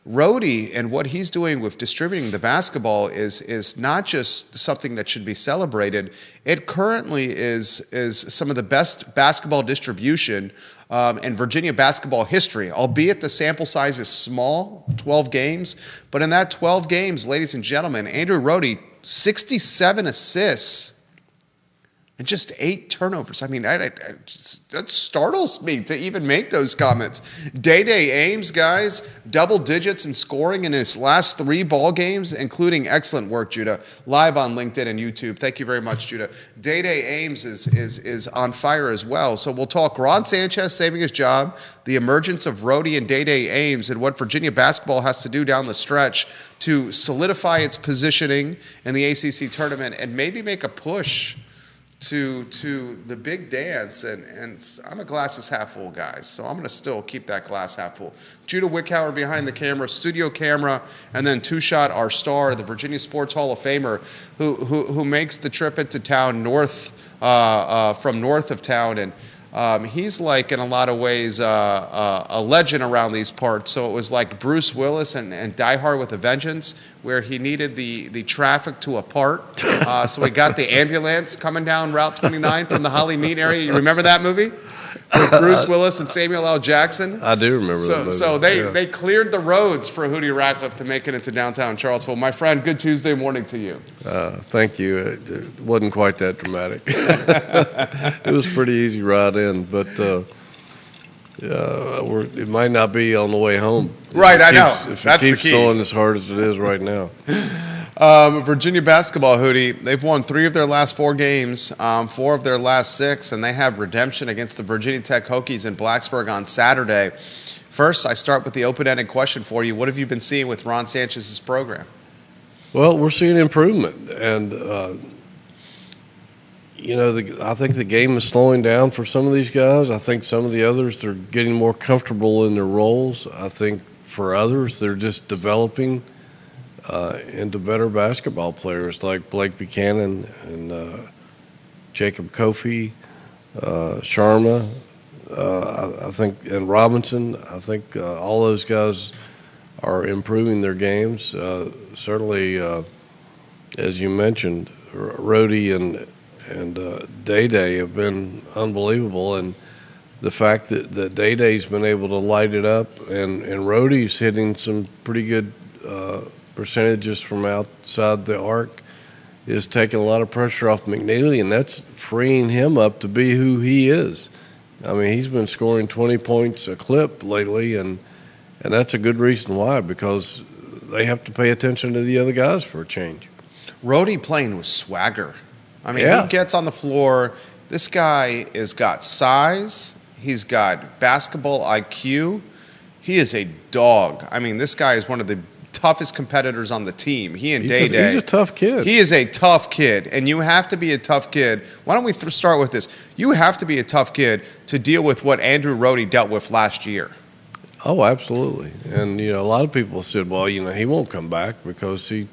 Rhodey and what he's doing with distributing the basketball is not just something that should be celebrated. It currently is some of the best basketball distribution in Virginia basketball history, albeit the sample size is small, 12 games. But in that 12 games, ladies and gentlemen, Andrew Rhodey, 67 assists and just 8 turnovers. I mean, that startles me to even make those comments. Day-Day Ames, guys, double digits in scoring in his last 3 ball games, including excellent work, Judah, live on LinkedIn and YouTube. Thank you very much, Judah. Day-Day Ames is on fire as well. So we'll talk Ron Sanchez saving his job, the emergence of Rhodey and Day-Day Ames, and what Virginia basketball has to do down the stretch to solidify its positioning in the ACC tournament and maybe make a push to the big dance, and I'm a glasses half full, guys, so I'm going to still keep that glass half full. Judah Wickhauer behind the camera, studio camera, and then Two Shot, our star, the Virginia Sports Hall of Famer, who makes the trip into town from north of town, and he's like, in a lot of ways, a legend around these parts. So it was like Bruce Willis and Die Hard with a Vengeance, where he needed the traffic to a part. So he got the ambulance coming down Route 29 from the Holly Mead area. You remember that movie? With Bruce Willis and Samuel L. Jackson? I do remember that movie. So they cleared the roads for Hootie Ratcliffe to make it into downtown Charlottesville. My friend, good Tuesday morning to you. Thank you. It wasn't quite that dramatic. It was pretty easy ride in, but it might not be on the way home. Right, I know. If That's it the keeps key. snowing as hard as it is right now. Virginia basketball, Hootie, they've won 3 of their last 4 games, 4 of their last 6, and they have redemption against the Virginia Tech Hokies in Blacksburg on Saturday. First, I start with the open-ended question for you. What have you been seeing with Ron Sanchez's program? Well, we're seeing improvement, and I think the game is slowing down for some of these guys. I think some of the others, they're getting more comfortable in their roles. I think for others, they're just developing into better basketball players like Blake Buchanan and Jacob Kofi, Sharma, I think, and Robinson. I think all those guys are improving their games. Certainly, as you mentioned, Rhodey and Day-Day have been unbelievable, and the fact that Day-Day's been able to light it up, and Rhodey's hitting some pretty good percentages from outside the arc is taking a lot of pressure off McNeely, and that's freeing him up to be who he is. I mean, he's been scoring 20 points a clip lately, and that's a good reason why, because they have to pay attention to the other guys for a change. Rhodey playing with swagger. I mean, Yeah. He gets on the floor. This guy has got size. He's got basketball IQ. He is a dog. I mean, this guy is one of the toughest competitors on the team. He and Day-Day. He's a tough kid. He is a tough kid, and you have to be a tough kid. Why don't we start with this? You have to be a tough kid to deal with what Andrew Rhodey dealt with last year. Oh, absolutely. And, a lot of people said, well, he won't come back because he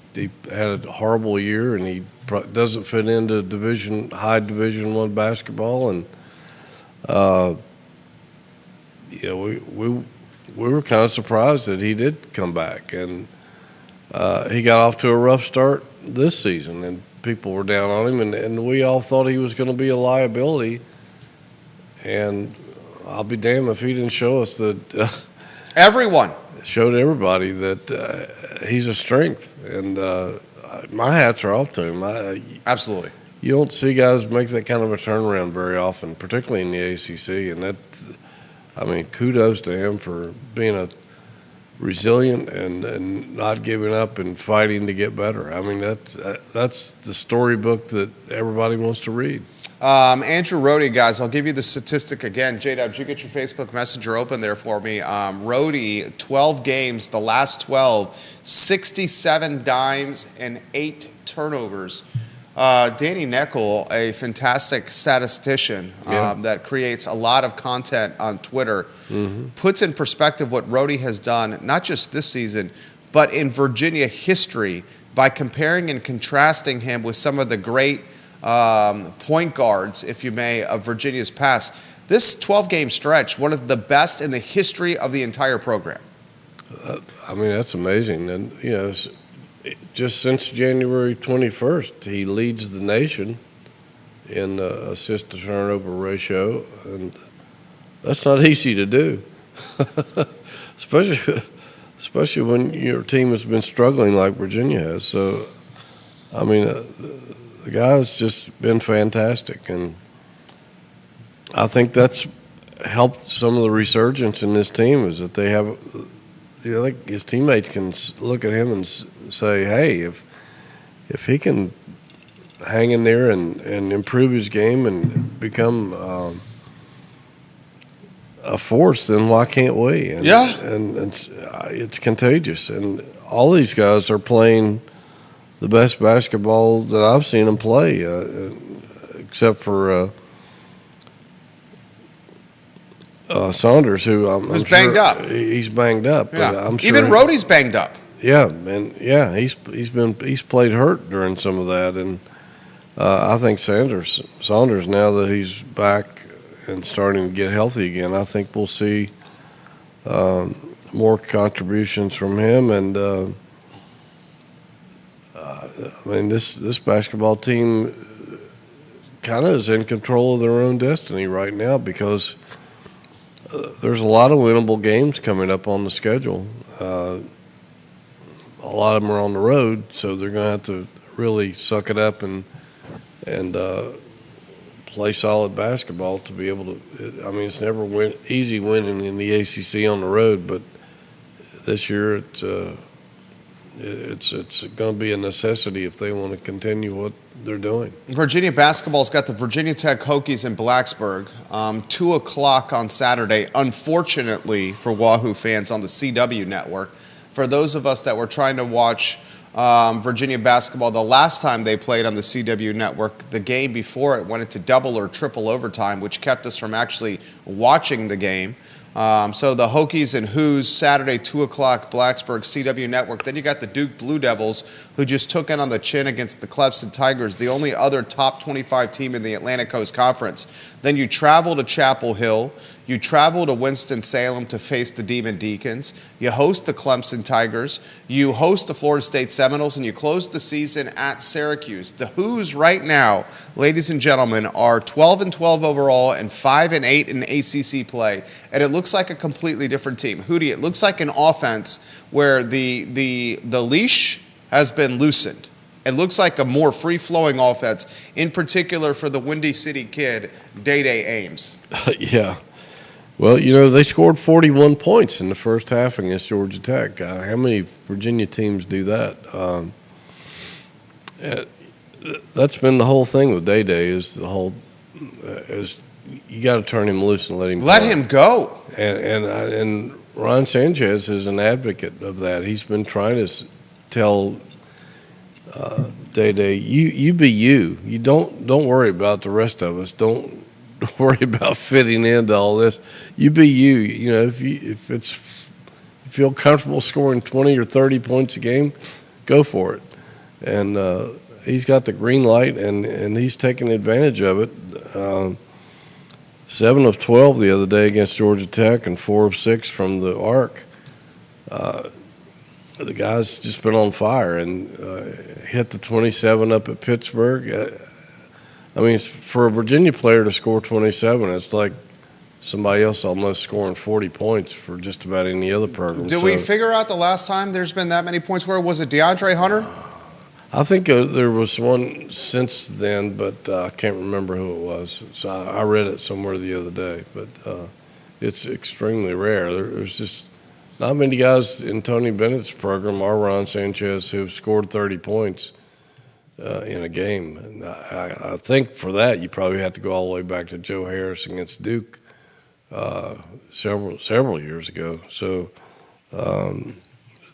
had a horrible year and he doesn't fit into high Division I basketball. And, we were kind of surprised that he did come back. And he got off to a rough start this season, and people were down on him. And we all thought he was going to be a liability. And I'll be damned if he didn't show us that Everyone. showed everybody that he's a strength. And my hats are off to him. Absolutely. You don't see guys make that kind of a turnaround very often, particularly in the ACC. And kudos to him for being a resilient and not giving up and fighting to get better. I mean, that's the storybook that everybody wants to read. Andrew Rhodey, guys, I'll give you the statistic again. J-Dubs, you get your Facebook Messenger open there for me. Rhodey, 12 games, the last 12, 67 dimes and 8 turnovers. Danny Neckel, a fantastic statistician that creates a lot of content on Twitter, puts in perspective what Rhodey has done, not just this season, but in Virginia history, by comparing and contrasting him with some of the great point guards, if you may, of Virginia's past. This 12-game stretch, one of the best in the history of the entire program. I mean, that's amazing. And, just since January 21st, he leads the nation in assist to turnover ratio, and that's not easy to do, especially when your team has been struggling like Virginia has. So, I mean, the guy's just been fantastic, and I think that's helped some of the resurgence in this team is that they have, like his teammates can look at him and say, "Hey, if he can hang in there and improve his game and become a force, then why can't we?" And, Yeah. and it's contagious, and all these guys are playing the best basketball that I've seen them play, except for Saunders, who's banged up. He's banged up. Yeah. But I'm sure Even Rhodey's banged up. Yeah, and he's played hurt during some of that, and I think Saunders now that he's back and starting to get healthy again, I think we'll see more contributions from him. And I mean, this basketball team kind of is in control of their own destiny right now because there's a lot of winnable games coming up on the schedule. A lot of them are on the road, so they're going to have to really suck it up and play solid basketball to be able to. I mean, it's never easy winning in the ACC on the road, but this year it's going to be a necessity if they want to continue what they're doing. Virginia basketball's got the Virginia Tech Hokies in Blacksburg, 2 o'clock on Saturday, unfortunately for Wahoo fans on the CW network. For those of us that were trying to watch Virginia basketball the last time they played on the CW network, the game before it went into double or triple overtime, which kept us from actually watching the game. So the Hokies and Who's Saturday, 2 o'clock, Blacksburg, CW Network. Then you got the Duke Blue Devils, who just took it on the chin against the Clemson Tigers, the only other top 25 team in the Atlantic Coast Conference. Then you travel to Chapel Hill. You travel to Winston-Salem to face the Demon Deacons. You host the Clemson Tigers. You host the Florida State Seminoles, and you close the season at Syracuse. The Who's right now, ladies and gentlemen, are 12-12 overall and 5-8 in ACC play, and it looks like a completely different team. Hootie, it looks like an offense where the leash has been loosened. It looks like a more free-flowing offense, in particular for the Windy City kid, Day-Day Ames. Yeah. Well, they scored 41 points in the first half against Georgia Tech. How many Virginia teams do that? That's been the whole thing with Day-Day is you got to turn him loose and let him go. And Ron Sanchez is an advocate of that. He's been trying to tell Day-Day, you be you. You don't worry about the rest of us. Don't worry about fitting into all this. You be you. If you feel comfortable scoring 20 or 30 points a game, go for it. And he's got the green light, and he's taking advantage of it. 7 of 12 the other day against Georgia Tech, and 4 of 6 from the arc. The guy's just been on fire and hit the 27 up at Pittsburgh. I mean, for a Virginia player to score 27, it's like somebody else almost scoring 40 points for just about any other program. Did we figure out the last time there's been that many points? Where was it, DeAndre Hunter? I think there was one since then, but I can't remember who it was. So I read it somewhere the other day, but it's extremely rare. There's just not many guys in Tony Bennett's program or Ron Sanchez who've scored 30 points in a game. And I think for that you probably have to go all the way back to Joe Harris against Duke several years ago. So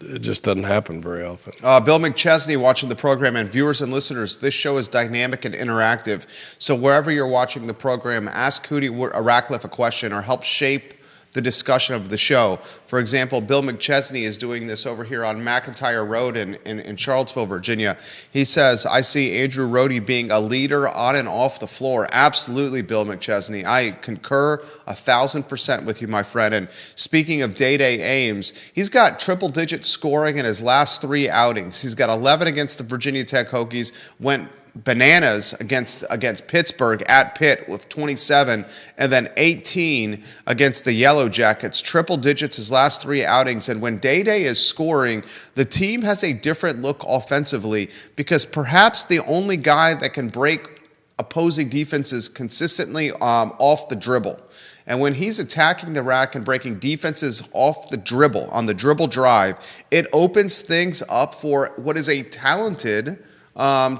it just doesn't happen very often. Bill McChesney watching the program, and viewers and listeners, this show is dynamic and interactive. So wherever you're watching the program, ask Hootie Ratcliffe a question or help shape the discussion of the show. For example, Bill McChesney is doing this over here on McIntyre Road in Charlottesville, Virginia. He says, I see Andrew Rohde being a leader on and off the floor. Absolutely, Bill McChesney. I concur 1,000% with you, my friend. And speaking of Day-Day Ames, he's got triple-digit scoring in his last 3 outings. He's got 11 against the Virginia Tech Hokies, went bananas against Pittsburgh at Pitt with 27, and then 18 against the Yellow Jackets. Triple digits his last 3 outings. And when Day-Day is scoring, the team has a different look offensively, because perhaps the only guy that can break opposing defenses consistently off the dribble. And when he's attacking the rack and breaking defenses off the dribble, on the dribble drive, it opens things up for what is a talented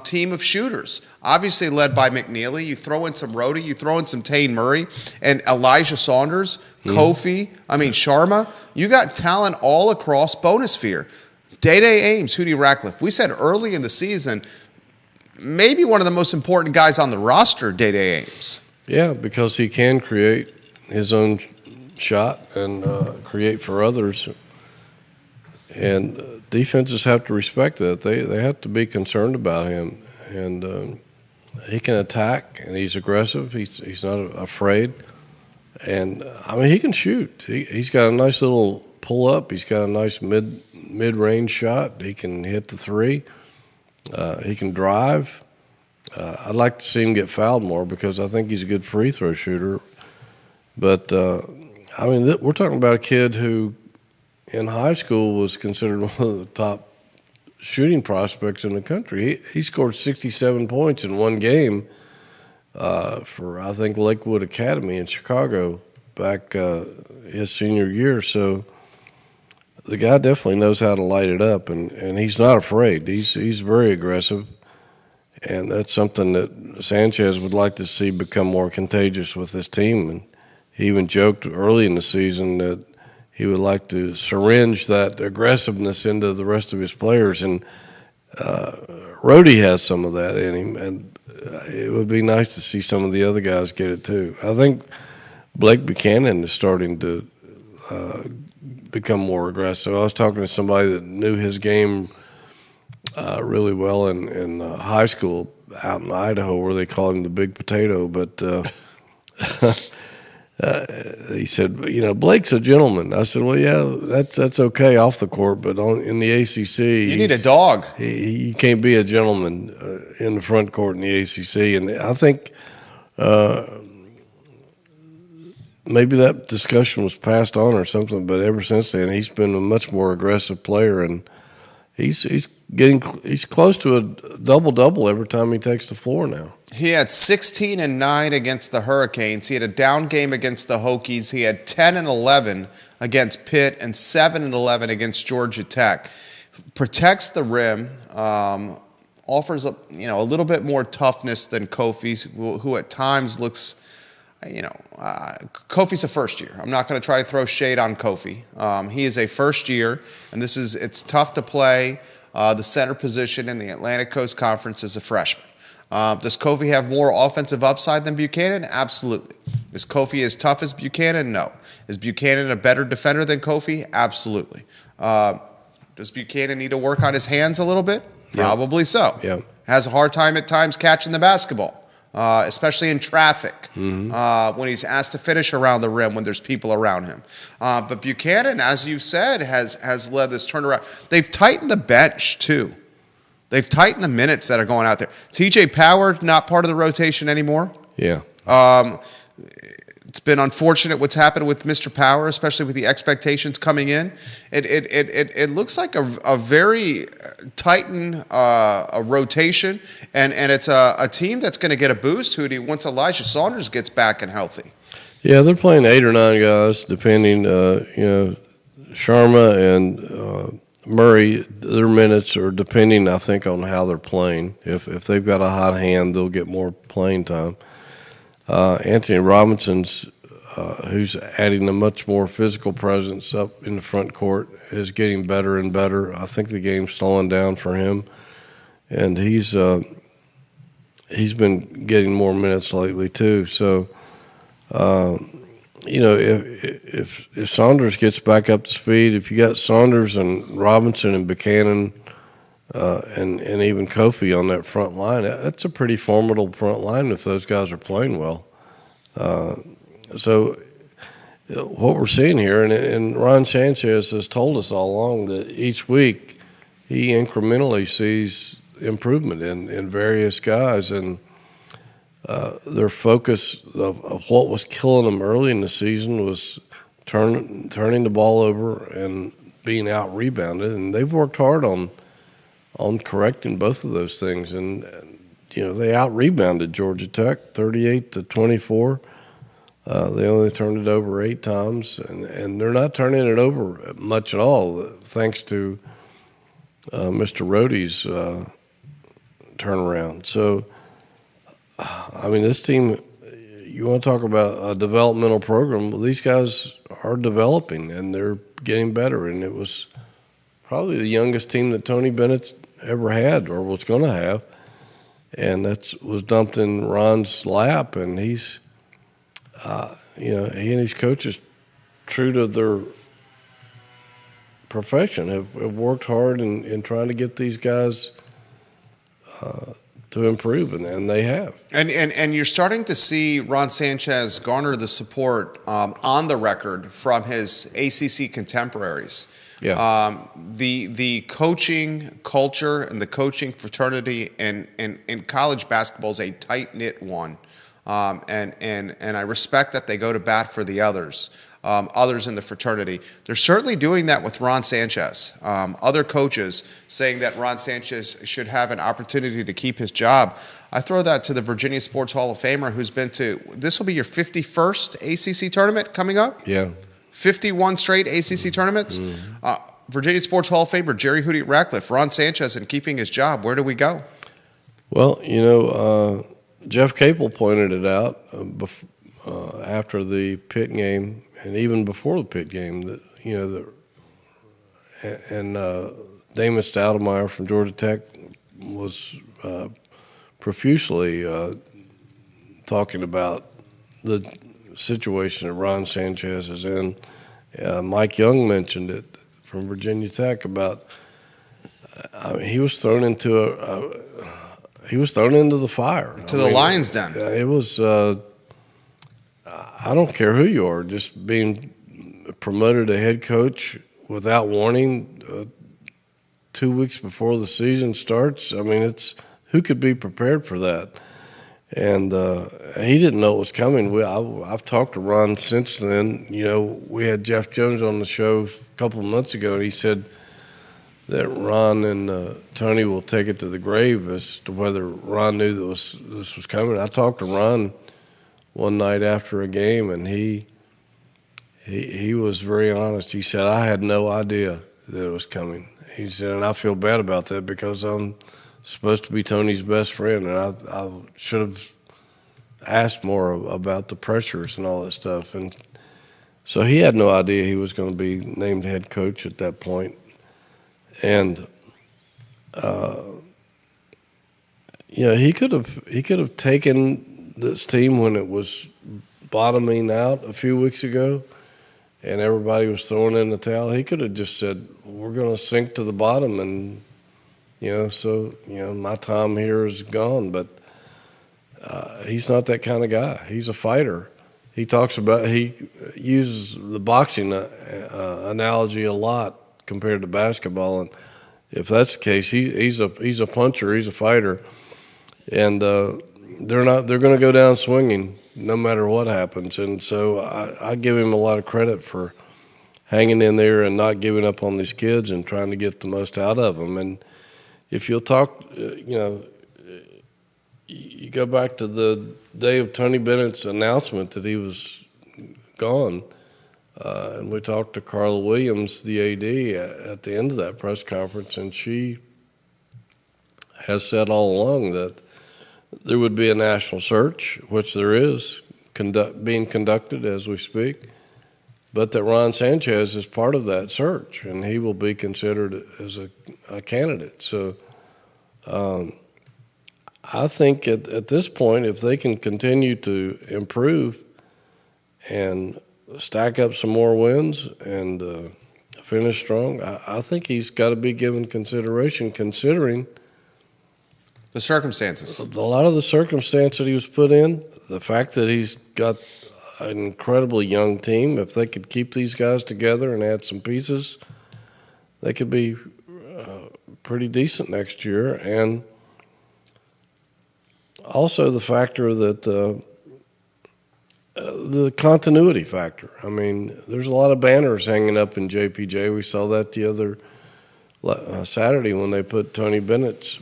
team of shooters, obviously led by McNeely. You throw in some Rohde, you throw in some Tane Murray, and Elijah Saunders, Kofi, Sharma. You got talent all across Bonosphere. Day-Day Ames, Hootie Ratcliffe. We said early in the season, maybe one of the most important guys on the roster, Day-Day Ames. Yeah, because he can create his own shot and create for others. And defenses have to respect that. They have to be concerned about him. And he can attack, and he's aggressive. He's not afraid. And, he can shoot. He's got a nice little pull-up. He's got a nice mid-range shot. He can hit the 3. He can drive. I'd like to see him get fouled more, because I think he's a good free throw shooter. But, we're talking about a kid who in high school was considered one of the top shooting prospects in the country. He scored 67 points in one game for, I think, Lakewood Academy in Chicago back his senior year. So the guy definitely knows how to light it up, and he's not afraid. He's very aggressive, and that's something that Sanchez would like to see become more contagious with this team. And he even joked early in the season that he would like to syringe that aggressiveness into the rest of his players, and Rohde has some of that in him, and it would be nice to see some of the other guys get it too. I think Blake Buchanan is starting to become more aggressive. I was talking to somebody that knew his game really well in high school out in Idaho, where they call him the big potato, but he said, Blake's a gentleman. I said, well, yeah, that's okay off the court, but in the ACC, you need a dog. You can't be a gentleman in the front court in the ACC. And I think maybe that discussion was passed on or something, but ever since then, he's been a much more aggressive player, and he's close to a double-double every time he takes the floor now. He had 16 and 9 against the Hurricanes. He had a down game against the Hokies. He had 10 and 11 against Pitt and 7 and 11 against Georgia Tech. Protects the rim, offers a little bit more toughness than Kofi, who at times looks, Kofi's a first year. I'm not going to try to throw shade on Kofi. He is a first year, and it's tough to play the center position in the Atlantic Coast Conference as a freshman. Does Kofi have more offensive upside than Buchanan? Absolutely. Is Kofi as tough as Buchanan? No. Is Buchanan a better defender than Kofi? Absolutely. Does Buchanan need to work on his hands a little bit? Probably so. Yeah. Has a hard time at times catching the basketball, especially in traffic, when he's asked to finish around the rim when there's people around him. But Buchanan, as you said, has led this turnaround. They've tightened the bench, too. They've tightened the minutes that are going out there. TJ Power, not part of the rotation anymore. Yeah. It's been unfortunate what's happened with Mr. Power, especially with the expectations coming in. It looks like a very tightened rotation, and it's a team that's going to get a boost, Hootie, once Elijah Saunders gets back and healthy. Yeah, they're playing 8 or 9 guys, depending. Sharma and Murray, their minutes are depending, I think, on how they're playing. If they've got a hot hand, they'll get more playing time. Anthony Robinson's, who's adding a much more physical presence up in the front court, is getting better and better. I think the game's slowing down for him, and he's been getting more minutes lately too. So if Saunders gets back up to speed, if you got Saunders and Robinson and Buchanan and even Kofi on that front line, that's a pretty formidable front line if those guys are playing well. So what we're seeing here, and Ron Sanchez has told us all along that each week he incrementally sees improvement in various guys, and their focus of what was killing them early in the season was turning the ball over and being out rebounded, and they've worked hard on correcting both of those things, and they out rebounded Georgia Tech 38-24. They only turned it over 8 times, and they're not turning it over much at all, thanks to Mr. Rohde's turnaround. So, I mean, this team, you want to talk about a developmental program, well, these guys are developing, and they're getting better, and it was probably the youngest team that Tony Bennett's ever had or was going to have, and that was dumped in Ron's lap, and he's he and his coaches, true to their profession, have worked hard in trying to get these guys to improve, and they have. And you're starting to see Ron Sanchez garner the support on the record from his ACC contemporaries. Yeah. The coaching culture and the coaching fraternity in college basketball is a tight-knit one. And I respect that they go to bat for the others in the fraternity. They're certainly doing that with Ron Sanchez. Other coaches saying that Ron Sanchez should have an opportunity to keep his job. I throw that to the Virginia Sports Hall of Famer who's been to, this will be your 51st ACC tournament coming up? Yeah. 51 straight ACC tournaments. Virginia Sports Hall of Famer Jerry Hootie Ratcliffe, Ron Sanchez, and keeping his job. Where do we go? Well, Jeff Capel pointed it out after the Pitt game, and even before the Pitt game, that Damon Stoudemire from Georgia Tech was profusely talking about the situation that Ron Sanchez is in. Mike Young mentioned it from Virginia Tech about he was thrown into the fire. To the lion's den. It was, I don't care who you are, just being promoted to head coach without warning 2 weeks before the season starts. I mean, who could be prepared for that? And he didn't know it was coming. I've talked to Ron since then. We had Jeff Jones on the show a couple of months ago, and he said that Ron and Tony will take it to the grave as to whether Ron knew that this was coming. I talked to Ron one night after a game, and he was very honest. He said, I had no idea that it was coming. He said, and I feel bad about that because I'm supposed to be Tony's best friend, and I should have asked more about the pressures and all that stuff. And so he had no idea he was going to be named head coach at that point. And he could have taken this team when it was bottoming out a few weeks ago, and everybody was throwing in the towel. He could have just said, "We're going to sink to the bottom," and my time here is gone. But he's not that kind of guy. He's a fighter. He uses the boxing analogy a lot compared to basketball, and if that's the case, he's a puncher, he's a fighter, and they're going to go down swinging no matter what happens. And so I give him a lot of credit for hanging in there and not giving up on these kids and trying to get the most out of them. And if you'll talk, you go back to the day of Tony Bennett's announcement that he was gone. And we talked to Carla Williams, the AD, at the end of that press conference, and she has said all along that there would be a national search, which there is, being conducted as we speak, but that Ron Sanchez is part of that search, and he will be considered as a candidate. So I think at this point, if they can continue to improve and stack up some more wins and finish strong, I think he's got to be given consideration, considering The circumstances. a lot of the circumstance that he was put in, the fact that he's got an incredibly young team. If they could keep these guys together and add some pieces, they could be pretty decent next year. And also the factor that the continuity factor. I mean, there's a lot of banners hanging up in JPJ. We saw that the other Saturday when they put Tony Bennett's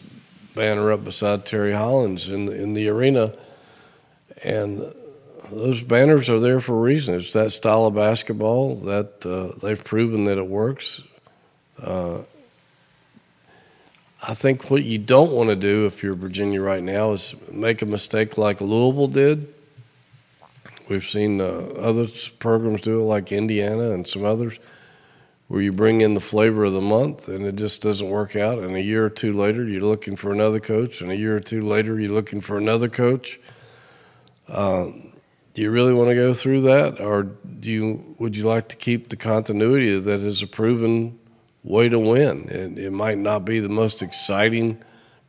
banner up beside Terry Hollins in the arena. And those banners are there for a reason. It's that style of basketball that they've proven that it works. I think what you don't want to do if you're Virginia right now is make a mistake like Louisville did. We've seen other programs do it like Indiana and some others where you bring in the flavor of the month and it just doesn't work out. And a year or two later, you're looking for another coach. And a year or two later, you're looking for another coach. Do you really want to go through that? Or would you like to keep the continuity that is a proven way to win? It might not be the most exciting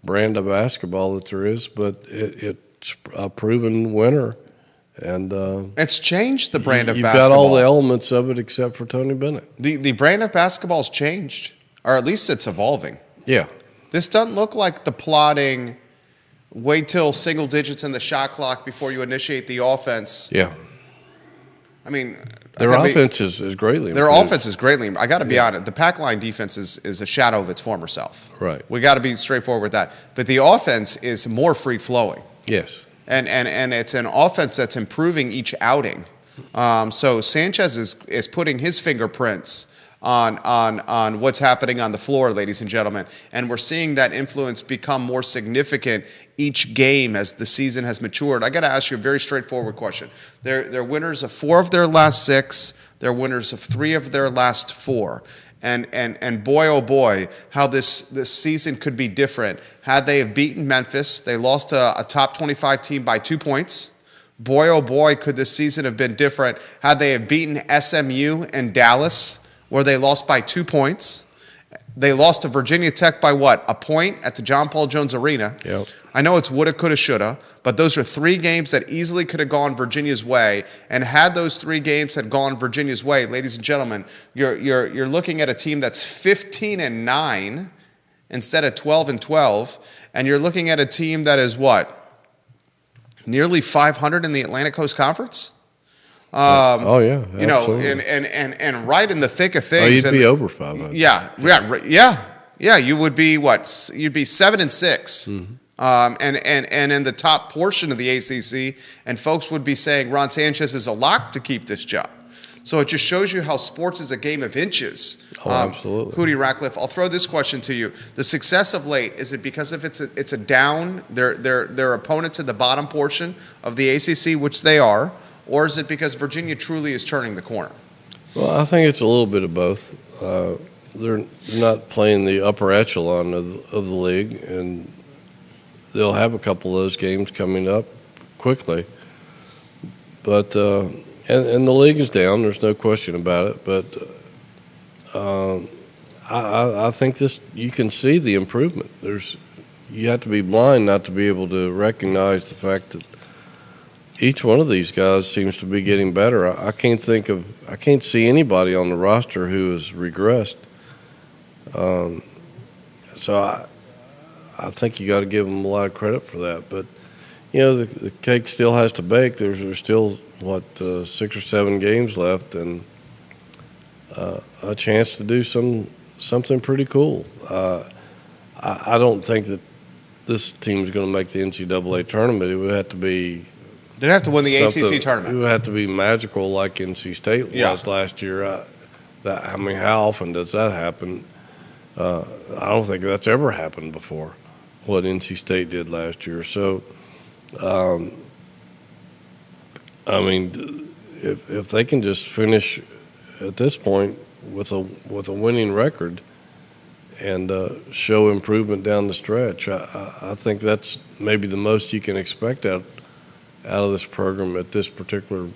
brand of basketball that there is, but it's a proven winner. And It's changed the brand of you've basketball. got all the elements of it except for Tony Bennett. The brand of basketball has changed, or at least it's evolving. Yeah. This doesn't look like the plodding, wait till single digits in the shot clock before you initiate the offense. Yeah. I mean, Their offense is greatly improved. Their offense is greatly. I got to be honest. The pack line defense is a shadow of its former self. Right. We got to be straightforward with that. But the offense is more free flowing. Yes. And it's an offense that's improving each outing. So Sanchez is putting his fingerprints on what's happening on the floor, ladies and gentlemen. And we're seeing that influence become more significant each game as the season has matured. I got to ask you a very straightforward question. They're winners of 4 of their last 6. They're winners of 3 of their last 4. And boy, oh boy, how this season could be different. Had they have beaten Memphis, they lost to a top 25 team by 2 points. Boy, oh boy, could this season have been different had they have beaten SMU and Dallas, where they lost by 2 points. They lost to Virginia Tech by what? A point at the John Paul Jones Arena. Yep. I know it's woulda, coulda, shoulda, but those are 3 games that easily could have gone Virginia's way. And had those 3 games had gone Virginia's way, ladies and gentlemen, you're looking at a team that's 15-9 instead of 12-12, and you're looking at a team that is what? Nearly 500 in the Atlantic Coast Conference. Oh yeah, absolutely. You know, and right in the thick of things. Oh, you'd be over 500. Yeah. You would be what? You'd be 7-6. Mm-hmm. And in the top portion of the ACC, and folks would be saying Ron Sanchez is a lock to keep this job. So it just shows you how sports is a game of inches. Oh, absolutely. Hootie Ratcliffe, I'll throw this question to you: the success of late, is it because if it's a down, their opponents in the bottom portion of the ACC, which they are, or is it because Virginia truly is turning the corner? Well, I think it's a little bit of both. They're not playing the upper echelon of the league, and they'll have a couple of those games coming up quickly. But and the league is down. There's no question about it. But I think you can see the improvement. You have to be blind not to be able to recognize the fact that each one of these guys seems to be getting better. I can't see anybody on the roster who has regressed. So I think you got to give them a lot of credit for that. But you know, the cake still has to bake. There's still 6 or 7 games left, and a chance to do something pretty cool. I don't think that this team is going to make the NCAA tournament. It would have to be. They'd have to win the ACC tournament. It would have to be magical like NC State was last year. How often does that happen? I don't think that's ever happened before, what NC State did last year. So, if they can just finish at this point with a winning record and show improvement down the stretch, I think that's maybe the most you can expect out of this program at this particular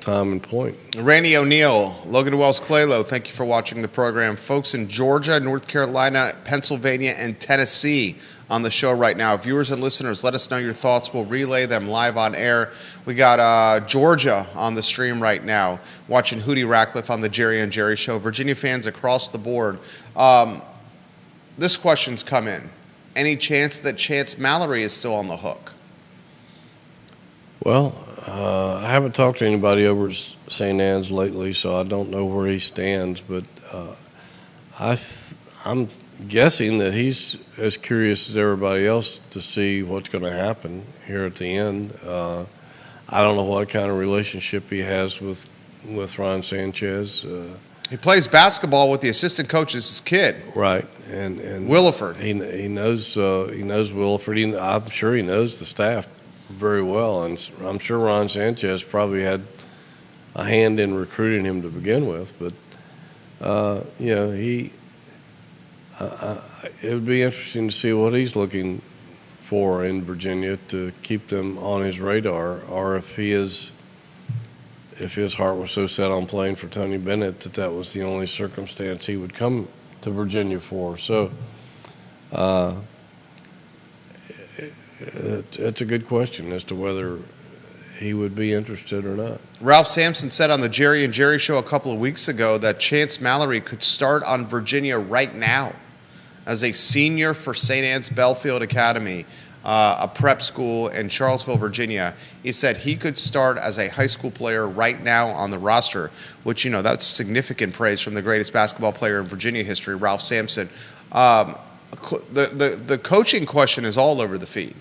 time and point. Randy O'Neill, Logan Wells Claylow, thank you for watching the program. Folks in Georgia, North Carolina, Pennsylvania, and Tennessee on the show right now. Viewers and listeners, let us know your thoughts. We'll relay them live on air. We got Georgia on the stream right now, watching Hootie Ratcliffe on the Jerry and Jerry Show. Virginia fans across the board. This question's come in. Any chance that Chance Mallory is still on the hook? Well, I haven't talked to anybody over at St. Anne's lately, so I don't know where he stands. But I'm guessing that he's as curious as everybody else to see what's going to happen here at the end. I don't know what kind of relationship he has with Ron Sanchez. He plays basketball with the assistant coach's kid. Right, and Williford. He knows Williford. I'm sure he knows the staff very well, and I'm sure Ron Sanchez probably had a hand in recruiting him to begin with. But it would be interesting to see what he's looking for in Virginia to keep them on his radar, or if his heart was so set on playing for Tony Bennett that was the only circumstance he would come to Virginia for. So it's a good question as to whether he would be interested or not. Ralph Sampson said on the Jerry and Jerry Show a couple of weeks ago that Chance Mallory could start on Virginia right now as a senior for St. Anne's Belfield Academy, a prep school in Charlottesville, Virginia. He said he could start as a high school player right now on the roster, which, that's significant praise from the greatest basketball player in Virginia history, Ralph Sampson. The coaching question is all over the feed.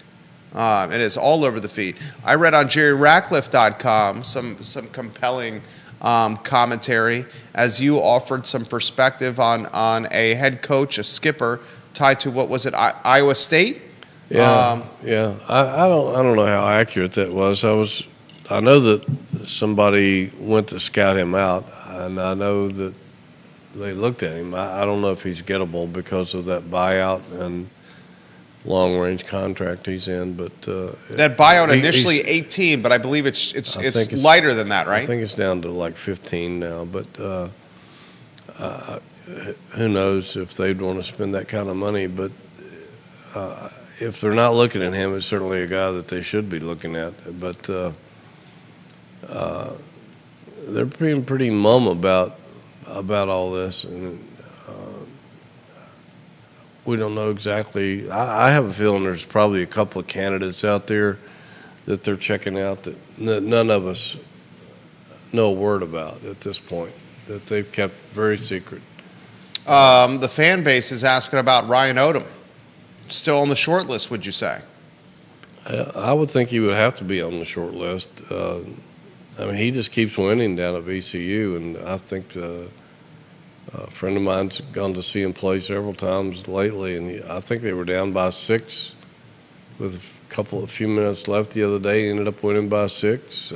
It is all over the feed. I read on JerryRatcliffe.com some compelling commentary as you offered some perspective on a head coach, a skipper, tied to what was it, Iowa State? Yeah. I don't know how accurate that was. I know that somebody went to scout him out, and I know that they looked at him. I don't know if he's gettable because of that buyout and long-range contract he's in, but that buyout initially 18, but I believe it's lighter than that, right? I think it's down to like 15 now, but who knows if they'd want to spend that kind of money. But if they're not looking at him, it's certainly a guy that they should be looking at. But they're being pretty mum about all this, and we don't know exactly. I have a feeling there's probably a couple of candidates out there that they're checking out that none of us know a word about at this point, that they've kept very secret. The fan base is asking about Ryan Odom. Still on the short list, would you say? I would think he would have to be on the short list. He just keeps winning down at VCU, and I think a friend of mine's gone to see him play several times lately, and I think they were down by 6 with a few minutes left the other day. He ended up winning by 6.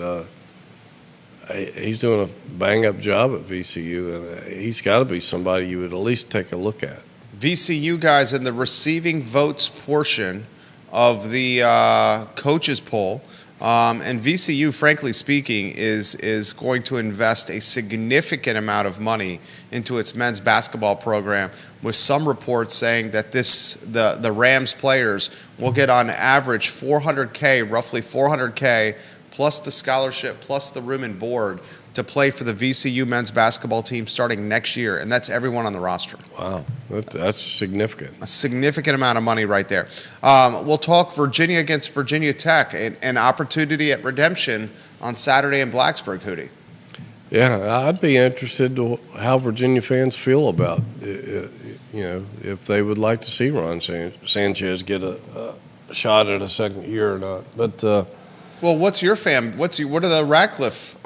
He's doing a bang-up job at VCU, and he's got to be somebody you would at least take a look at. VCU guys in the receiving votes portion of the coaches poll, and VCU, frankly speaking, is going to invest a significant amount of money into its men's basketball program, with some reports saying that the Rams players will get on average $400K, roughly $400K, plus the scholarship, plus the room and board to play for the VCU men's basketball team starting next year, and that's everyone on the roster. Wow, that's significant. A significant amount of money right there. We'll talk Virginia against Virginia Tech, an opportunity at redemption on Saturday in Blacksburg, Hootie. Yeah, I'd be interested to how Virginia fans feel about if they would like to see Ron Sanchez get a shot at a second year or not. But well, what are the Ratcliffe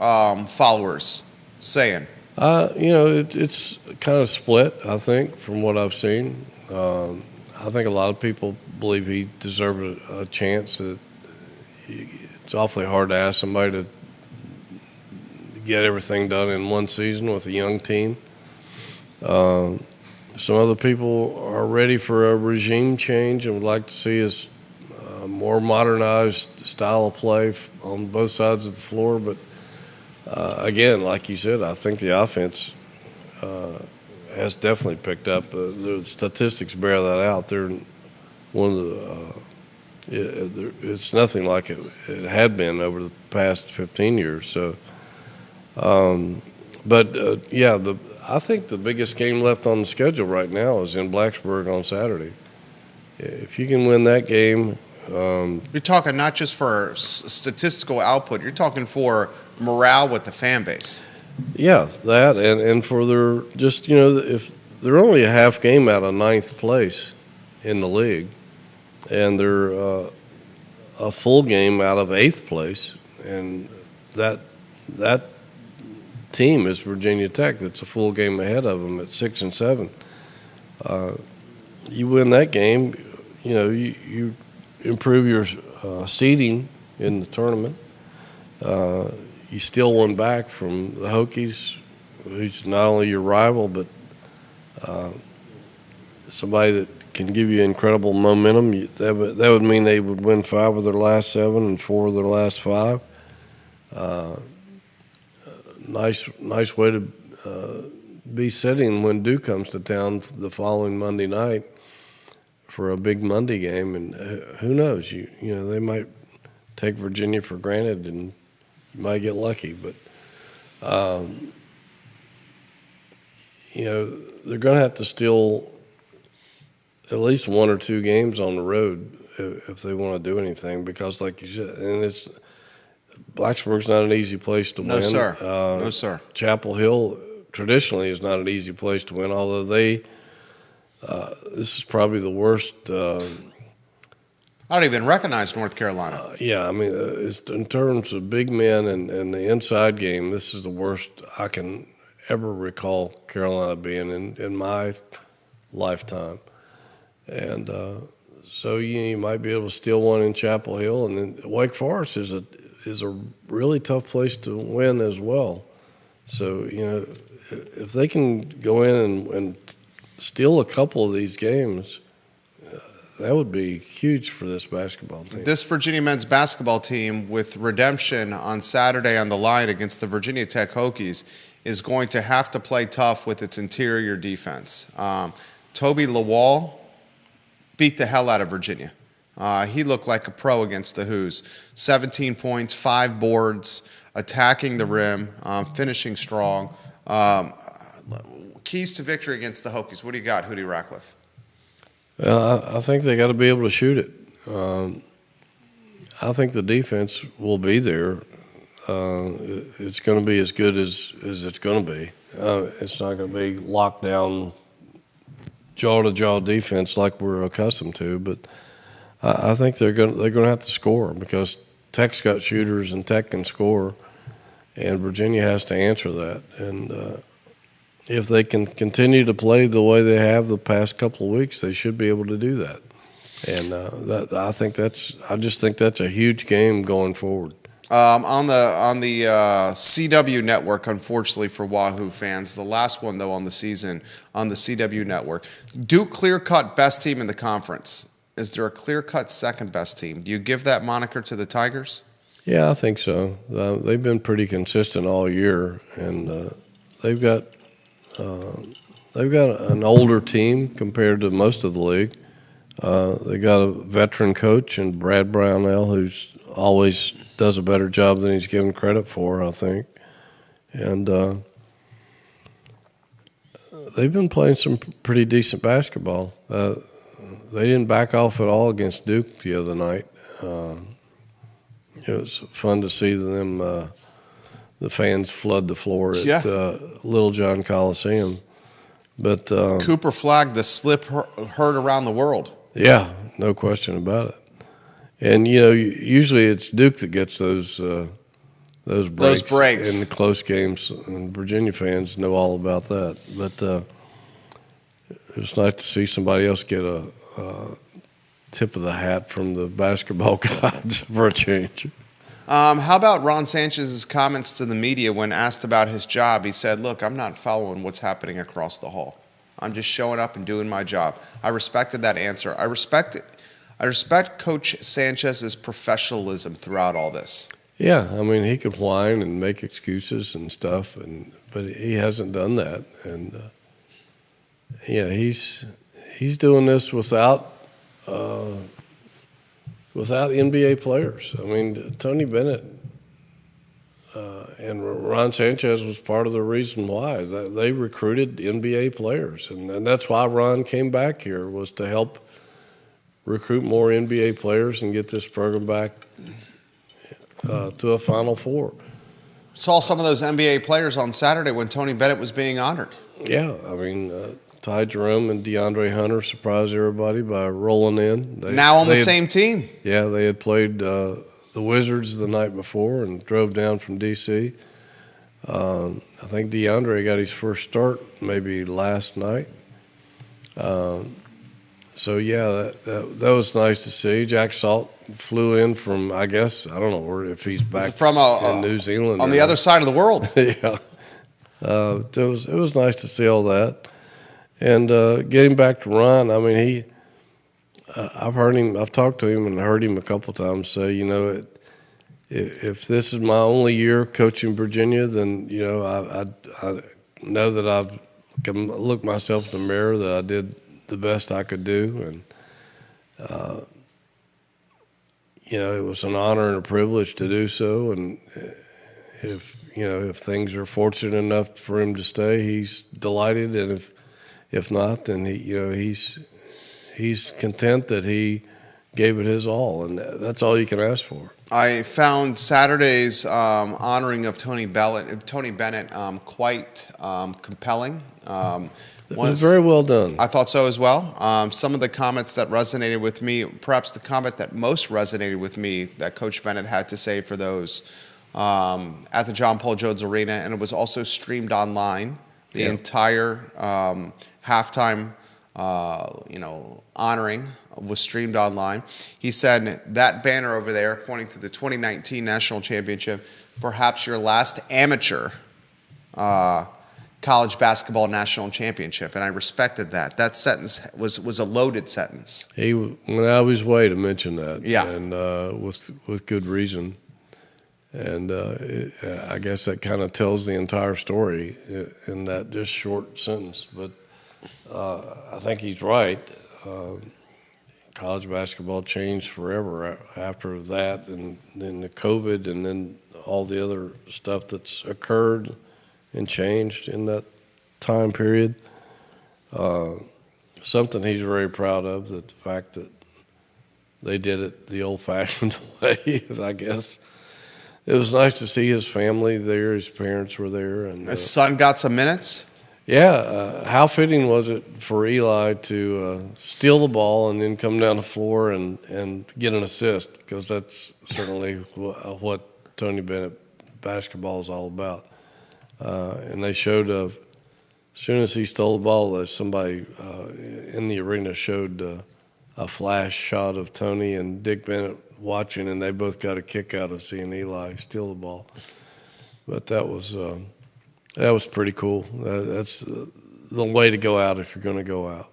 followers saying? It's kind of split, I think, from what I've seen. I think a lot of people believe he deserved a chance. It's awfully hard to ask somebody to get everything done in one season with a young team. Some other people are ready for a regime change and would like to see us more modernized style of play on both sides of the floor, but Again, like you said, I think the offense has definitely picked up. The statistics bear that out. They're one of the it's nothing like it had been over the past 15 years. So, yeah, I think the biggest game left on the schedule right now is in Blacksburg on Saturday. If you can win that game, You're talking not just for statistical output. You're talking for morale with the fan base. yeah, that and for their just if they're only a half game out of ninth place in the league, and they're a full game out of eighth place, and that team is Virginia Tech. That's a full game ahead of them at 6 and 7. You win that game, you improve your seeding in the tournament. You steal one back from the Hokies, who's not only your rival but somebody that can give you incredible momentum. That would mean they would win 5 of their last 7 and 4 of their last 5. Nice way to be sitting when Duke comes to town the following Monday night for a big Monday game, and who knows? They might take Virginia for granted and you might get lucky, but they're going to have to steal at least 1 or 2 games on the road if they want to do anything, because, like you said, and Blacksburg's not an easy place to win. No, sir. No, sir. Chapel Hill traditionally is not an easy place to win, although this is probably the worst. I don't even recognize North Carolina. Yeah, I mean, in terms of big men and the inside game, this is the worst I can ever recall Carolina being in my lifetime. And so you might be able to steal one in Chapel Hill, and then Wake Forest is a really tough place to win as well. So if they can go in and steal a couple of these games, that would be huge for this basketball team. This Virginia men's basketball team, with redemption on Saturday on the line against the Virginia Tech Hokies, is going to have to play tough with its interior defense. Toby Lawal beat the hell out of Virginia. He looked like a pro against the Hoos. 17 points, 5 boards, attacking the rim, finishing strong. Keys to victory against the Hokies. What do you got, Hootie Ratcliffe? I think they got to be able to shoot it. I think the defense will be there. It's going to be as good as it's going to be. It's not going to be locked down, jaw-to-jaw defense like we're accustomed to, but I think they're going to have to score, because Tech's got shooters and Tech can score, and Virginia has to answer that. And if they can continue to play the way they have the past couple of weeks, they should be able to do that. And I just think that's a huge game going forward. On the CW network, unfortunately for Wahoo fans, the last one though on the season on the CW network, Duke clear-cut best team in the conference. Is there a clear-cut second best team? Do you give that moniker to the Tigers? Yeah, I think so. They've been pretty consistent all year, and they've got an older team compared to most of the league. They got a veteran coach in Brad Brownell, who's always does a better job than he's given credit for, I think. And they've been playing some pretty decent basketball. They didn't back off at all against Duke the other night. It was fun to see them, the fans flood the floor at Little John Coliseum. But Cooper flagged the slip heard around the world. Yeah, no question about it. And usually it's Duke that gets those breaks in the close games, and Virginia fans know all about that. But it was nice to see somebody else get a tip of the hat from the basketball gods for a change. How about Ron Sanchez's comments to the media when asked about his job? He said, "Look, I'm not following what's happening across the hall. I'm just showing up and doing my job." I respected that answer. I respect Coach Sanchez's professionalism throughout all this. Yeah, I mean, he could whine and make excuses and stuff, but he hasn't done that. And yeah, he's doing this without NBA players. I mean, Tony Bennett and Ron Sanchez was part of the reason why they recruited NBA players, and that's why Ron came back here, was to help recruit more NBA players and get this program back to a Final Four. Saw some of those NBA players on Saturday when Tony Bennett was being honored. Yeah, I mean, Ty Jerome and DeAndre Hunter surprised everybody by rolling in. Now on the same team. Yeah, they had played the Wizards the night before and drove down from D.C. I think DeAndre got his first start maybe last night. So, yeah, that was nice to see. Jack Salt flew in from, I guess, I don't know if he's back from in New Zealand. On the other side of the world. Yeah. It was nice to see all that. And getting back to Ron, I mean, I've talked to him and heard him a couple times say, you know, if this is my only year coaching Virginia, then, you know, I know that I can look myself in the mirror that I did the best I could do. And, you know, it was an honor and a privilege to do so. And if things are fortunate enough for him to stay, he's delighted. And if not, then he's content that he gave it his all, and that's all you can ask for. I found Saturday's honoring of Tony Bennett quite compelling. It was very well done. I thought so as well. Some of the comments that resonated with me, perhaps the comment that most resonated with me that Coach Bennett had to say for those at the John Paul Jones Arena, and it was also streamed online. The entire halftime, honoring was streamed online. He said that banner over there, pointing to the 2019 National Championship, perhaps your last amateur college basketball national championship, and I respected that. That sentence was a loaded sentence. He went out of his way to mention that, yeah, and with good reason. And I guess that kind of tells the entire story in that just short sentence. But I think he's right. College basketball changed forever after that, and then the COVID, and then all the other stuff that's occurred and changed in that time period. Something he's very proud of, the fact that they did it the old-fashioned way, I guess. It was nice to see his family there. His parents were there. And his son got some minutes? Yeah. How fitting was it for Eli to steal the ball and then come down the floor and get an assist? Because that's certainly what Tony Bennett basketball is all about. And they showed, as soon as he stole the ball, somebody in the arena showed a flash shot of Tony and Dick Bennett watching, and they both got a kick out of seeing Eli steal the ball. But that was pretty cool. That's the way to go out if you're going to go out.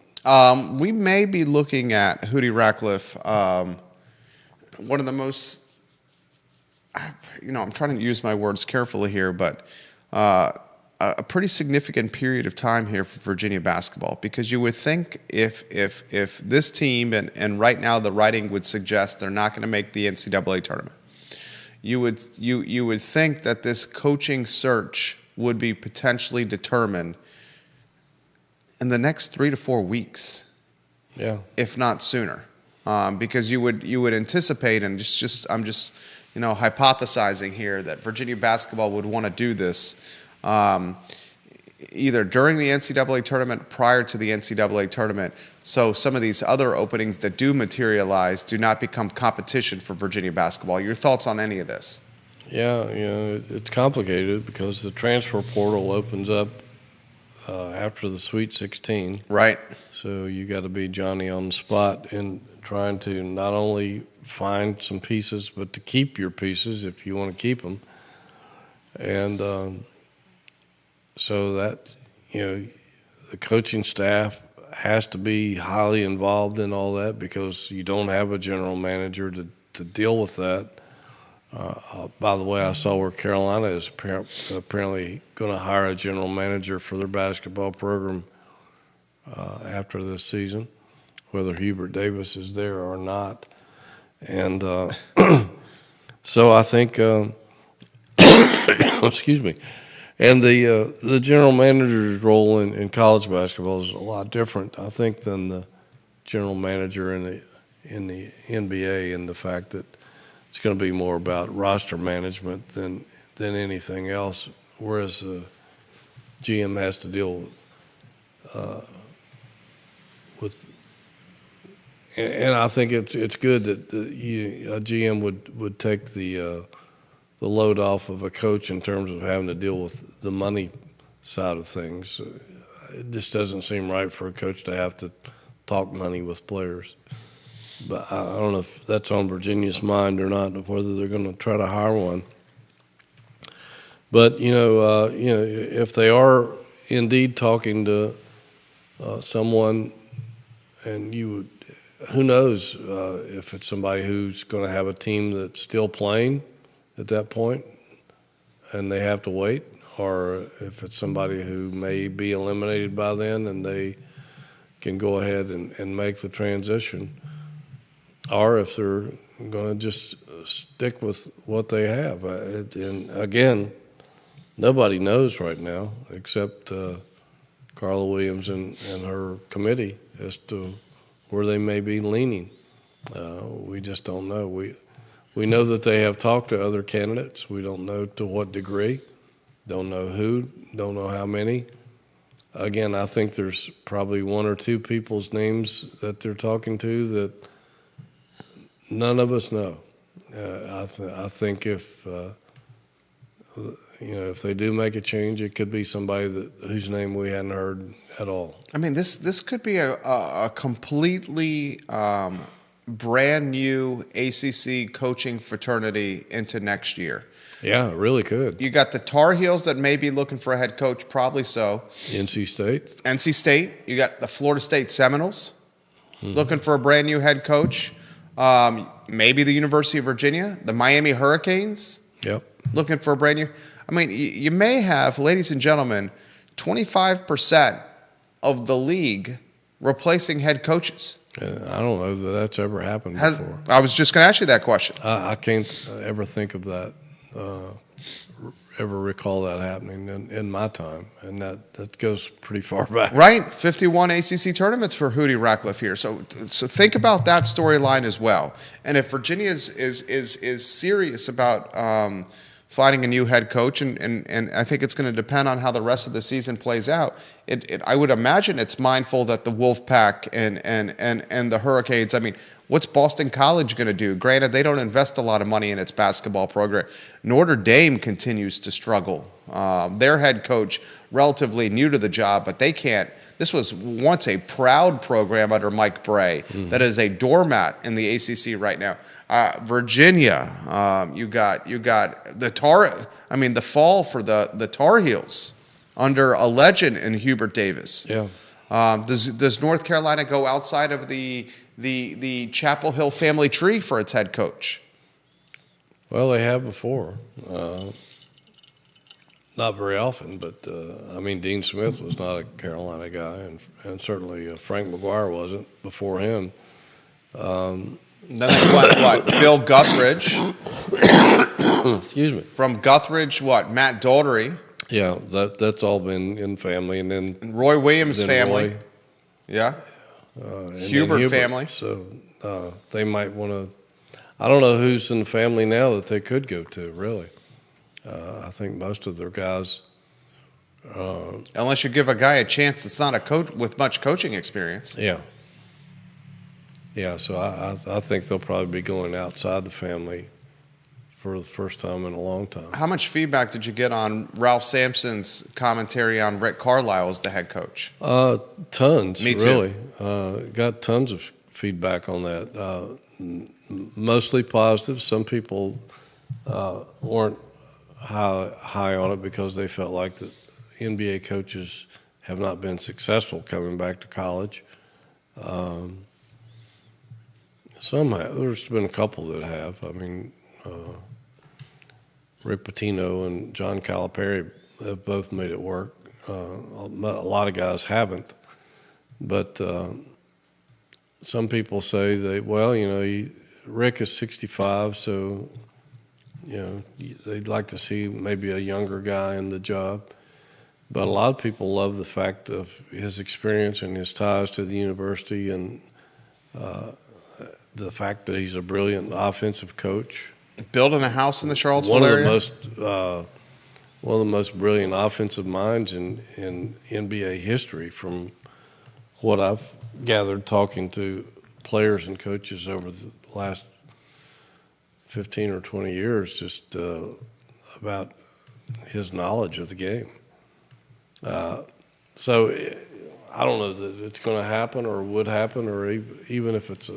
We may be looking at Hootie Ratcliffe, one of the most, I'm trying to use my words carefully here, but a pretty significant period of time here for Virginia basketball, because you would think if this team, and right now the writing would suggest they're not going to make the NCAA tournament, you would think that this coaching search would be potentially determined in the next 3 to 4 weeks, if not sooner, because you would anticipate, and I'm just hypothesizing here, that Virginia basketball would want to do this. Either during the NCAA tournament, prior to the NCAA tournament, so some of these other openings that do materialize do not become competition for Virginia basketball. Your thoughts on any of this? Yeah, it's complicated because the transfer portal opens up after the Sweet 16. Right. So you got to be Johnny on the spot in trying to not only find some pieces, but to keep your pieces if you want to keep them. And so that, the coaching staff has to be highly involved in all that, because you don't have a general manager to deal with that. By the way, I saw where Carolina is apparently going to hire a general manager for their basketball program after this season, whether Hubert Davis is there or not. And so I think, excuse me, and the general manager's role in college basketball is a lot different, I think, than the general manager in the NBA, and the fact that it's going to be more about roster management than anything else, whereas the GM has to deal with. And I think it's good that a GM would take the load off of a coach in terms of having to deal with the money side of things. It just doesn't seem right for a coach to have to talk money with players. But I don't know if that's on Virginia's mind or not, or whether they're going to try to hire one. But if they are indeed talking to someone, and who knows if it's somebody who's going to have a team that's still playing at that point, and they have to wait, or if it's somebody who may be eliminated by then and they can go ahead and make the transition. Or if they're going to just stick with what they have. And again, nobody knows right now except Carla Williams and her committee as to where they may be leaning. We just don't know. We know that they have talked to other candidates. We don't know to what degree. Don't know who. Don't know how many. Again, I think there's probably one or two people's names that they're talking to that none of us know. I think if they do make a change, it could be somebody whose name we hadn't heard at all. I mean, this could be a completely brand new ACC coaching fraternity into next year. Yeah, it really could. You got the Tar Heels that may be looking for a head coach, probably so. NC State. You got the Florida State Seminoles looking for a brand new head coach. Maybe the University of Virginia, the Miami Hurricanes. Yep. Looking for a brand new. I mean, you may have, ladies and gentlemen, 25% of the league replacing head coaches. I don't know that that's ever happened before. I was just going to ask you that question. I can't ever think of that, ever recall that happening in my time, and that goes pretty far back. Right, 51 ACC tournaments for Hootie Ratcliffe here. So think about that storyline as well. And if Virginia is serious about finding a new head coach, and I think it's going to depend on how the rest of the season plays out. I would imagine it's mindful that the Wolfpack and the Hurricanes. I mean, what's Boston College going to do? Granted, they don't invest a lot of money in its basketball program. Notre Dame continues to struggle. Their head coach, relatively new to the job, but they can't. This was once a proud program under Mike Bray that is a doormat in the ACC right now. Virginia, you got the fall for the Tar Heels under a legend in Hubert Davis. Yeah. Does North Carolina go outside of the Chapel Hill family tree for its head coach? Well, they have before. Not very often, but Dean Smith was not a Carolina guy, and certainly Frank McGuire wasn't before him. Then what? Bill Guthridge. Excuse me. From Guthridge, what? Matt Daugherty. Yeah, that's all been in family, and then Roy Williams' family. Roy, yeah. Hubert family. So they might want to. I don't know who's in the family now that they could go to. Really, I think most of their guys. Unless you give a guy a chance that's not a coach with much coaching experience. Yeah. Yeah, so I think they'll probably be going outside the family for the first time in a long time. How much feedback did you get on Ralph Sampson's commentary on Rick Carlisle as the head coach? Tons, Me too. Really. Got tons of feedback on that. Mostly positive. Some people weren't high on it because they felt like the NBA coaches have not been successful coming back to college. There's been a couple that have. Rick Pitino and John Calipari have both made it work. A lot of guys haven't, but some people say Rick is 65, so they'd like to see maybe a younger guy in the job. But a lot of people love the fact of his experience and his ties to the university, and the fact that he's a brilliant offensive coach. Building a house in the Charlottesville area. One of the most brilliant offensive minds in NBA history, from what I've gathered talking to players and coaches over the last 15 or 20 years, just about his knowledge of the game. So I don't know that it's going to happen or would happen, or even if it's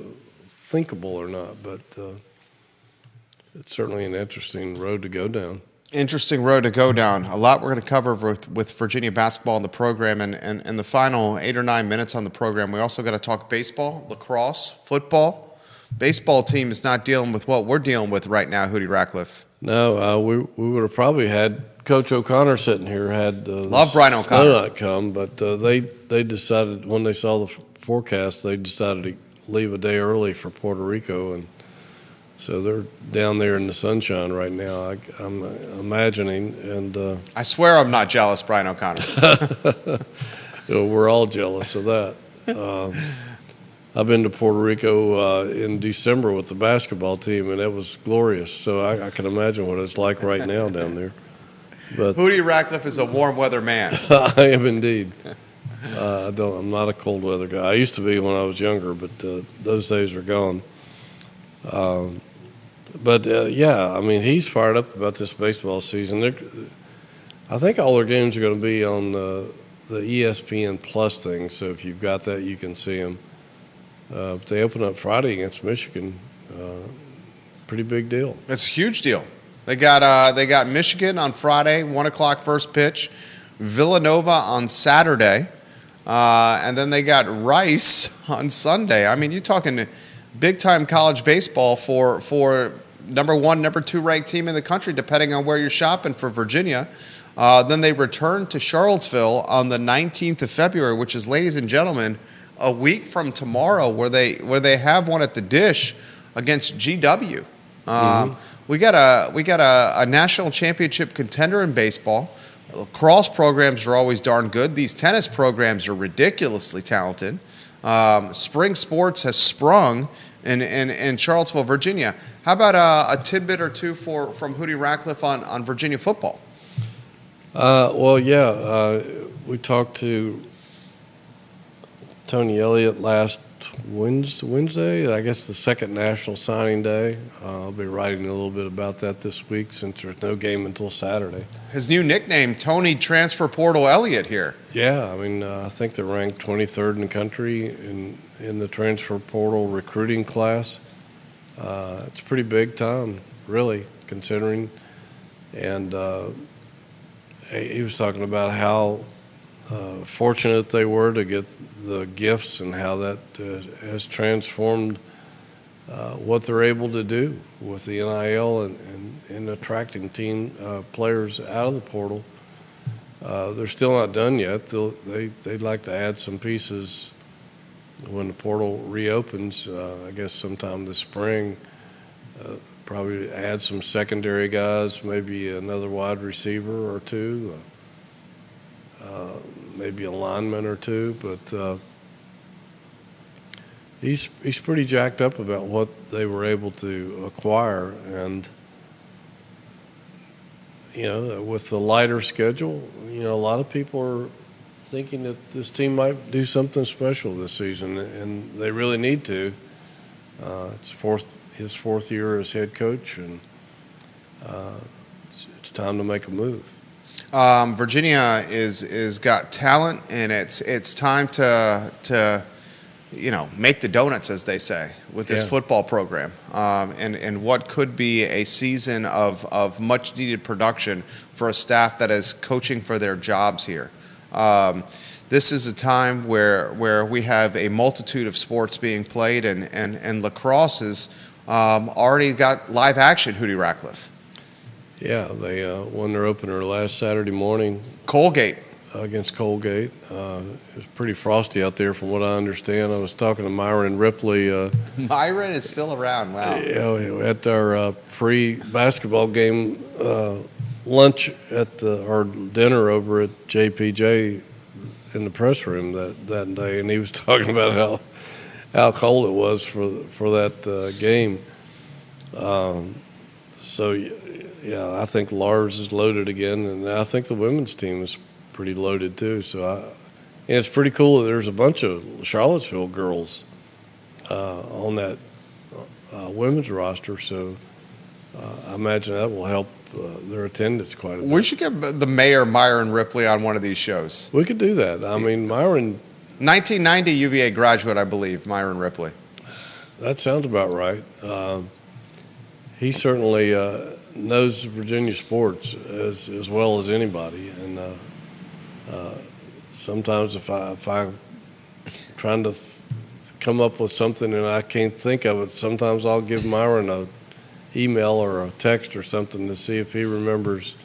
thinkable or not, but it's certainly an interesting road to go down. Interesting road to go down. A lot we're going to cover with Virginia basketball in the program, and the final 8 or 9 minutes on the program. We also got to talk baseball, lacrosse, football. Baseball team is not dealing with what we're dealing with right now, Hootie Ratcliffe. No, we would have probably had Coach O'Connor sitting here had love Brian O'Connor not come, but they decided when they saw the forecast, they decided to leave a day early for Puerto Rico, and so they're down there in the sunshine right now, I'm imagining. And I swear I'm not jealous, Brian O'Connor. We're all jealous of that. I've been to Puerto Rico in December with the basketball team, and it was glorious. So I can imagine what it's like right now down there. But Hootie Ratcliffe is a warm weather man. I am indeed. I'm not a cold weather guy. I used to be when I was younger, but those days are gone. I mean, he's fired up about this baseball season. I think all their games are going to be on the ESPN Plus thing, so if you've got that, you can see them. If they open up Friday against Michigan, pretty big deal. It's a huge deal. They got Michigan on Friday, 1 o'clock first pitch, Villanova on Saturday, and then they got Rice on Sunday. I mean, you're talking big-time college baseball for number 1, number 2 ranked team in the country, depending on where you're shopping for Virginia. Then they return to Charlottesville on the 19th of February, which is, ladies and gentlemen, a week from tomorrow, where they have one at the Dish against GW. We got a national championship contender in baseball. Lacrosse programs are always darn good. These tennis programs are ridiculously talented. Spring sports has sprung in Charlottesville, Virginia. How about a tidbit or two from Hootie Ratcliffe on Virginia football? We talked to Tony Elliott last Wednesday, I guess the second national signing day. I'll be writing a little bit about that this week since there's no game until Saturday. His new nickname, Tony Transfer Portal Elliott here. Yeah, I mean, I think they're ranked 23rd in the country in the transfer portal recruiting class. It's pretty big time, really, considering. And he was talking about how fortunate they were to get the gifts and how that has transformed what they're able to do with the NIL and attracting players out of the portal. They're still not done yet. They'd like to add some pieces when the portal reopens, I guess sometime this spring. Probably add some secondary guys, maybe another wide receiver or two, maybe a lineman or two. But he's pretty jacked up about what they were able to acquire. And, with the lighter schedule, a lot of people are thinking that this team might do something special this season, and they really need to. It's his fourth year as head coach, and it's time to make a move. Virginia is got talent, and it's time to make the donuts, as they say, with this football program, and what could be a season of much needed production for a staff that is coaching for their jobs here. This is a time where we have a multitude of sports being played, and lacrosse has already got live action, Hootie Ratcliffe. Yeah, they won their opener last Saturday morning Colgate. against Colgate. It was pretty frosty out there, from what I understand. I was talking to Myron Ripley. Myron is still around. Wow. At our pre-basketball game lunch or dinner over at JPJ in the press room that day, and he was talking about how cold it was for that game. So yeah, I think Lars is loaded again, and I think the women's team is pretty loaded too. And it's pretty cool that there's a bunch of Charlottesville girls on that women's roster. So I imagine that will help their attendance quite a bit. We should get the mayor, Myron Ripley, on one of these shows. We could do that. I mean, Myron. 1990 UVA graduate, I believe, Myron Ripley. That sounds about right. He certainly knows Virginia sports as well as anybody, and sometimes if I'm trying to come up with something and I can't think of it, sometimes I'll give Myron a email or a text or something to see if he remembers.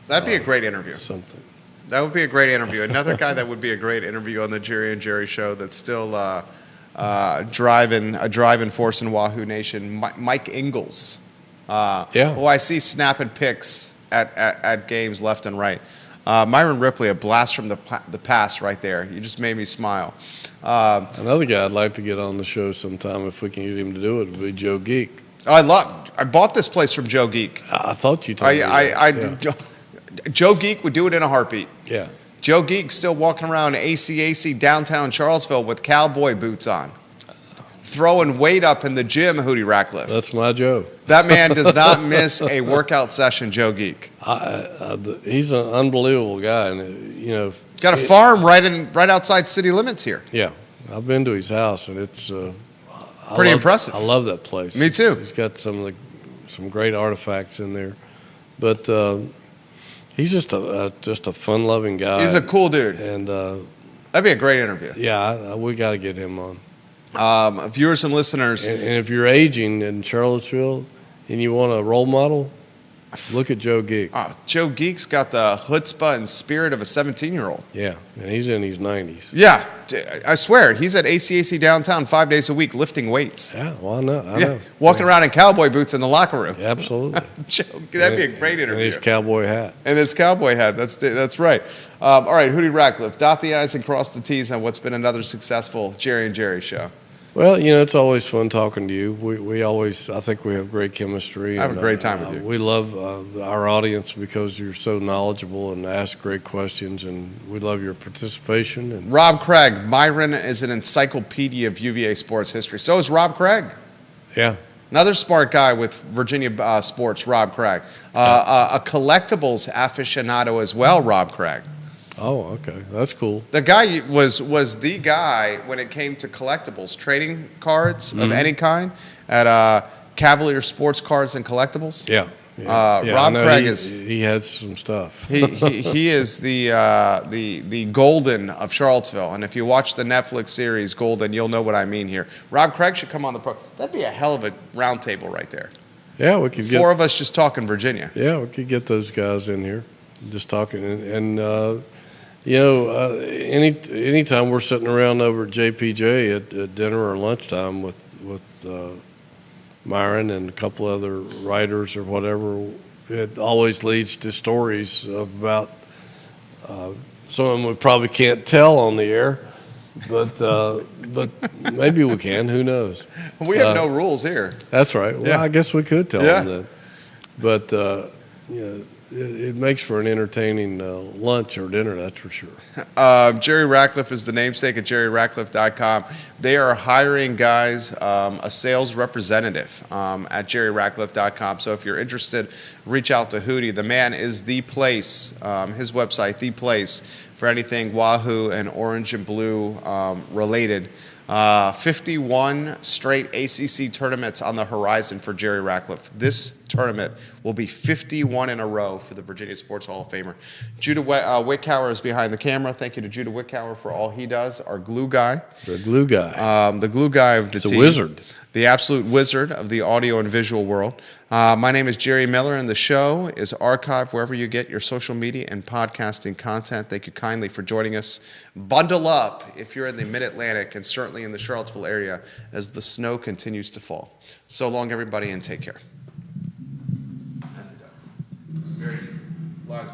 That'd be a great interview. Something. That would be a great interview. Another guy that would be a great interview on the Jerry and Jerry show that's still driving force in Wahoo Nation, Mike Ingalls. Who I see snapping pics at games left and right. Myron Ripley, a blast from the past right there. You just made me smile. Another guy I'd like to get on the show sometime, if we can get him to do it, would be Joe Geek. I bought this place from Joe Geek. I thought you told me that. Joe Geek would do it in a heartbeat. Yeah. Joe Geek's still walking around ACAC downtown Charlottesville with cowboy boots on, throwing weight up in the gym, Hootie Ratcliffe. That's my Joe. That man does not miss a workout session, Joe Geek. He's an unbelievable guy, and got a farm right outside city limits here. Yeah, I've been to his house, and it's pretty impressive. I love that place. Me too. He's got some great artifacts in there, but he's just a fun-loving guy. He's a cool dude, and that'd be a great interview. Yeah, we got to get him on. Viewers and listeners, and if you're aging in Charlottesville and you want a role model, look at Joe Geek. Joe Geek's got the chutzpah and spirit of a 17-year-old. Yeah, and he's in his 90s. Yeah, I swear, he's at ACAC downtown 5 days a week lifting weights. Yeah, well, I know. Walking around in cowboy boots in the locker room. Yeah, absolutely. Joe, that'd be a great interview. And his cowboy hat. That's right. All right, Hootie Ratcliffe, dot the I's and cross the T's on what's been another successful Jerry and Jerry show. Well, it's always fun talking to you. I think we have great chemistry. I have a great time with you. We love our audience because you're so knowledgeable and ask great questions, and we love your participation. And Rob Craig, Myron is an encyclopedia of UVA sports history. So is Rob Craig. Yeah. Another smart guy with Virginia sports, Rob Craig. A collectibles aficionado as well, Rob Craig. Oh, okay. That's cool. The guy was the guy when it came to collectibles, trading cards of any kind at Cavalier Sports Cards and Collectibles. Yeah. Rob Craig he had some stuff. he is the Golden of Charlottesville, and if you watch the Netflix series Golden, you'll know what I mean here. Rob Craig should come on the program. That'd be a hell of a round table right there. Yeah, we could get 4 of us just talking Virginia. Yeah, we could get those guys in here, just talking, and anytime we're sitting around over at JPJ at dinner or lunchtime with Myron and a couple other writers or whatever, it always leads to stories about some of them we probably can't tell on the air, but maybe we can. Who knows? We have no rules here. That's right. Well, yeah. I guess we could tell them that, but it makes for an entertaining lunch or dinner, that's for sure. Jerry Ratcliffe is the namesake at jerryratcliffe.com. They are hiring guys, a sales representative at jerryratcliffe.com. So if you're interested, reach out to Hootie. The man is the place, his website, the place for anything Wahoo and Orange and Blue related. 51 straight ACC tournaments on the horizon for Jerry Ratcliffe. This tournament will be 51 in a row for the Virginia Sports Hall of Famer. Judah Wickower is behind the camera. Thank you to Judah Wickower for all he does. Our glue guy. The glue guy. The glue guy of the team. It's a wizard. the absolute wizard of the audio and visual world. My name is Jerry Miller, and the show is archived wherever you get your social media and podcasting content. Thank you kindly for joining us. Bundle up if you're in the Mid-Atlantic and certainly in the Charlottesville area as the snow continues to fall. So long, everybody, and take care. Nicely done. Very easy. Lies